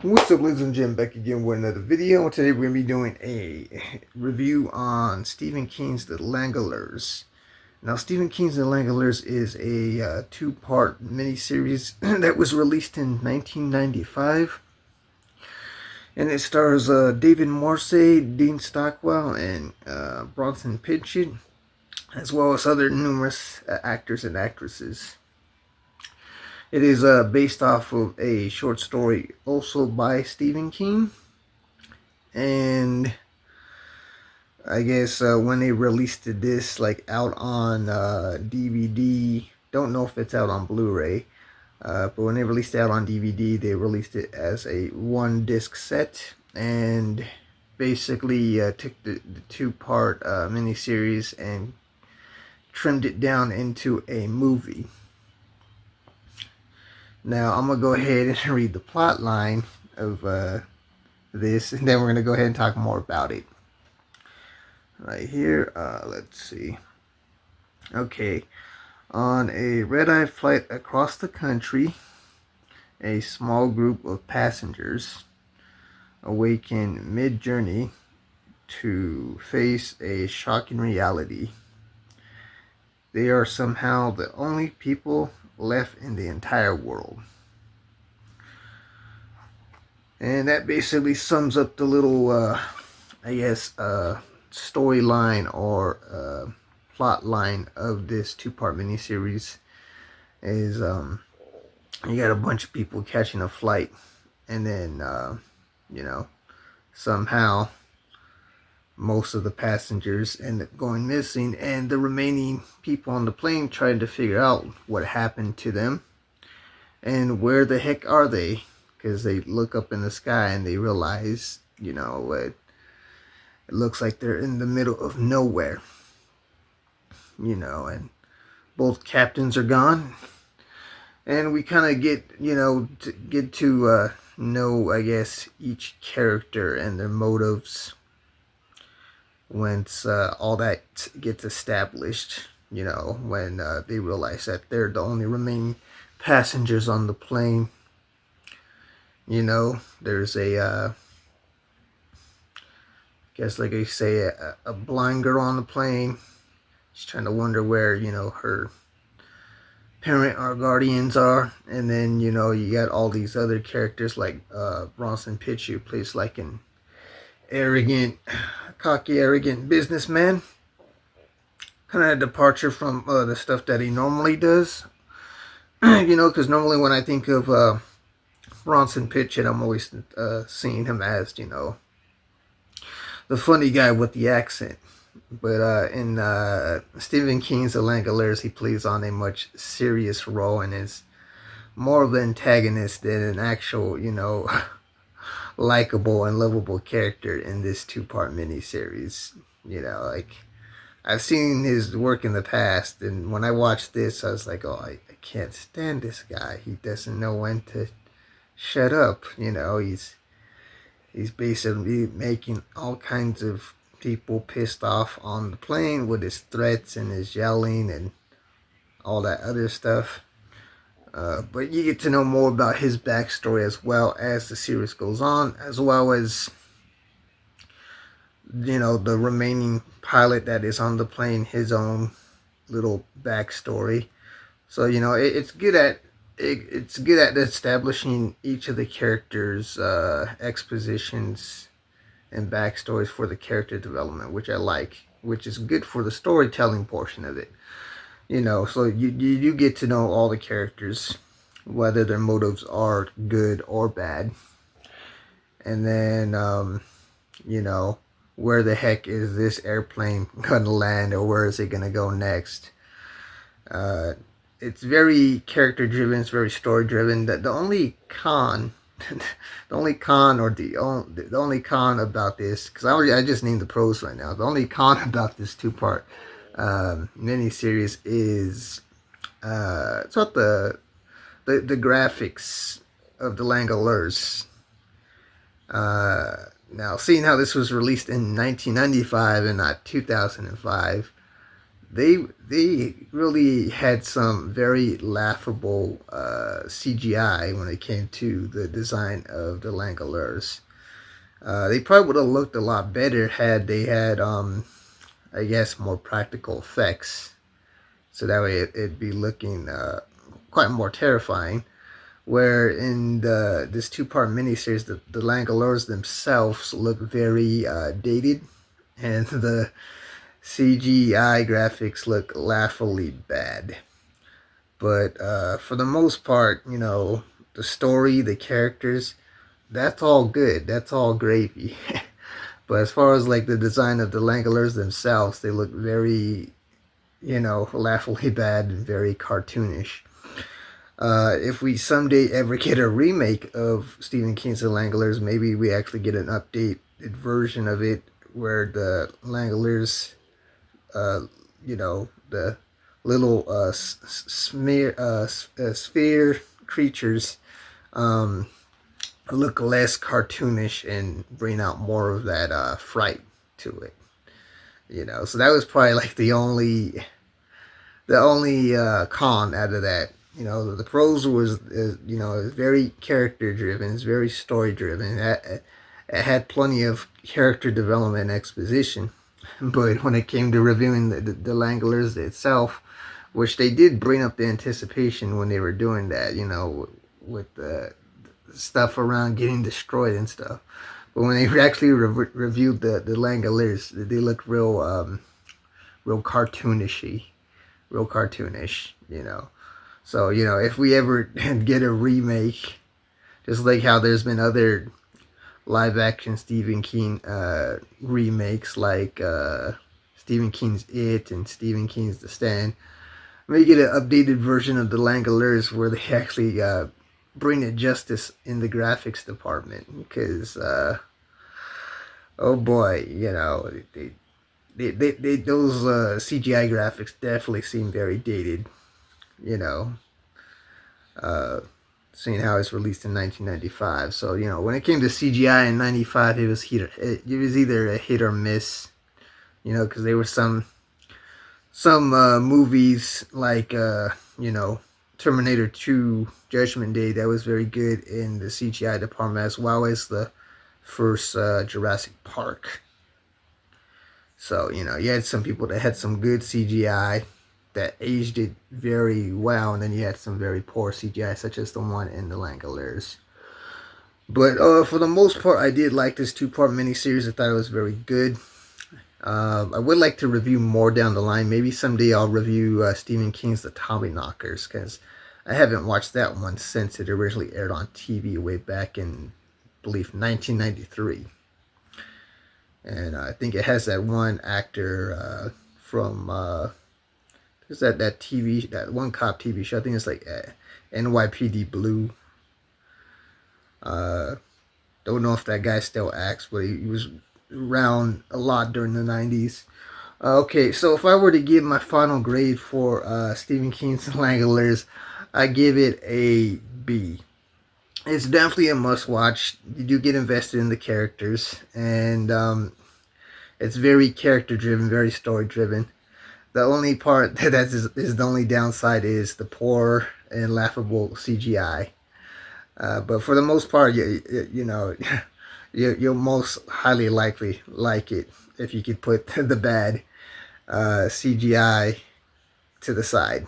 What's up, ladies and gentlemen, back again with another video. Today we're going to be doing a review on Stephen King's The Langoliers. Now, Stephen King's The Langoliers is a two-part miniseries that was released in 1995. And it stars David Morse, Dean Stockwell, and Bronson Pinchot, as well as other numerous actors and actresses. It is based off of a short story also by Stephen King. And I guess when they released this out on DVD, don't know if it's out on Blu-ray, but when they released it out on DVD, they released it as a one-disc set and basically took the two-part miniseries and trimmed it down into a movie. Now, I'm going to go ahead and read the plot line of this, and then we're going to go ahead and talk more about it. Right here, let's see. Okay, on a red-eye flight across the country, a small group of passengers awaken mid-journey to face a shocking reality. They are somehow the only people left in the entire world. And that basically sums up the little, storyline or plot line of this two-part miniseries. Is you got a bunch of people catching a flight, and then somehow most of the passengers end up going missing, and the remaining people on the plane trying to figure out what happened to them and where the heck are they, because they look up in the sky and they realize, it looks like they're in the middle of nowhere, and both captains are gone, and we kind of get to know, I guess, each character and their motives once all that gets established, when they realize that they're the only remaining passengers on the plane. There's a, like I say, a blind girl on the plane. She's trying to wonder where, her parent or guardians are. And then, you got all these other characters like Bronson Pinchot, who plays like an cocky, arrogant businessman. Kind of a departure from the stuff that he normally does. Because normally when I think of Bronson Pinchot, I'm always seeing him as, the funny guy with the accent. But in Stephen King's The Langoliers, he plays on a much serious role and is more of an antagonist than an actual, likable and lovable character in this two-part miniseries. I've seen his work in the past, and when I watched this, I was like, oh, I can't stand this guy. He doesn't know when to shut up. He's basically making all kinds of people pissed off on the plane with his threats and his yelling and all that other stuff. But you get to know more about his backstory as well as the series goes on, as well as, the remaining pilot that is on the plane, his own little backstory. So, it's good at establishing each of the characters' expositions and backstories for the character development, which I like, which is good for the storytelling portion of it. So you get to know all the characters, whether their motives are good or bad. And then, where the heck is this airplane going to land, or where is it going to go next? It's very character-driven, it's very story-driven. The only con, the only con about this, because I just named the pros right now. The only con about this two-part miniseries is it's not the graphics of the Langoliers. Now, seeing how this was released in 1995 and not 2005, they really had some very laughable CGI when it came to the design of the Langoliers. They probably would have looked a lot better had they had, I guess, more practical effects. So that way it'd be looking quite more terrifying. Where in this two-part miniseries, the Langoliers themselves look very dated, and the CGI graphics look laughably bad. But for the most part, you know, the story, the characters, that's all good. That's all gravy. But as far as like the design of the Langoliers themselves, they look very, you know, laughably bad and very cartoonish. If we someday ever get a remake of Stephen King's The Langoliers, maybe we actually get an updated version of it where the Langoliers, you know, the little sphere creatures look less cartoonish and bring out more of that fright to it. You know, so that was probably like the only con out of that. You know, the prose was, you know, is very character driven. It's very story driven. It had plenty of character development and exposition. But when it came to reviewing the Langoliers itself, which they did bring up the anticipation when they were doing that, you know, with the stuff around getting destroyed and stuff. But when they actually reviewed the Langoliers, they looked real real cartoonishy, real cartoonish, you know. So, you know, if we ever get a remake, just like how there's been other live action Stephen King remakes, like Stephen King's It and Stephen King's The Stand, maybe get an updated version of the Langoliers where they actually bring it justice in the graphics department. Because, oh boy, you know, those CGI graphics definitely seem very dated, you know, seeing how it's released in 1995. So, you know, when it came to CGI in 95, it was either a hit or miss, you know, because there were some movies like, you know, Terminator 2 Judgment Day that was very good in the CGI department, as well as the first Jurassic Park. So, you know, you had some people that had some good CGI that aged it very well, and then you had some very poor CGI, such as the one in the Langoliers. But for the most part, I did like this two-part miniseries. I thought it was very good. I would like to review more down the line. Maybe someday I'll review Stephen King's The Tommyknockers, because I haven't watched that one since it originally aired on TV way back in, I believe, 1993. And I think it has that one actor from there's that TV, that one cop TV show. I think it's like NYPD Blue. Don't know if that guy still acts, but he was around a lot during the 90s. Okay, so if I were to give my final grade for Stephen King's Langoliers, I give it a B. It's definitely a must-watch. You do get invested in the characters, and it's very character-driven, very story-driven. The only part is the only downside is the poor and laughable CGI. But for the most part, you know, you'll most highly likely like it if you could put the bad CGI to the side.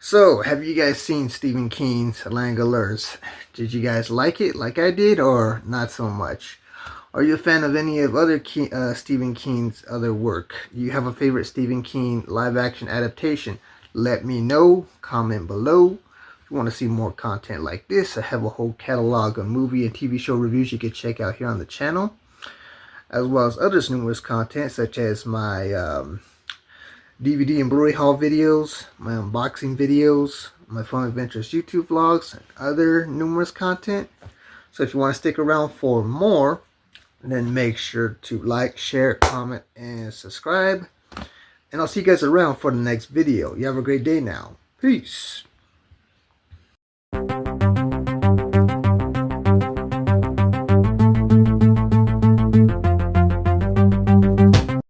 So, have you guys seen Stephen King's Langoliers? Did you guys like it like I did, or not so much? Are you a fan of any of other Stephen King's other work? Do you have a favorite Stephen King live-action adaptation? Let me know. Comment below. If you want to see more content like this, I have a whole catalog of movie and TV show reviews you can check out here on the channel, as well as other numerous content such as my DVD and Blu-ray haul videos, my unboxing videos, my Fun Adventures YouTube vlogs, and other numerous content. So if you want to stick around for more, then make sure to like, share, comment, and subscribe. And I'll see you guys around for the next video. You have a great day now. Peace.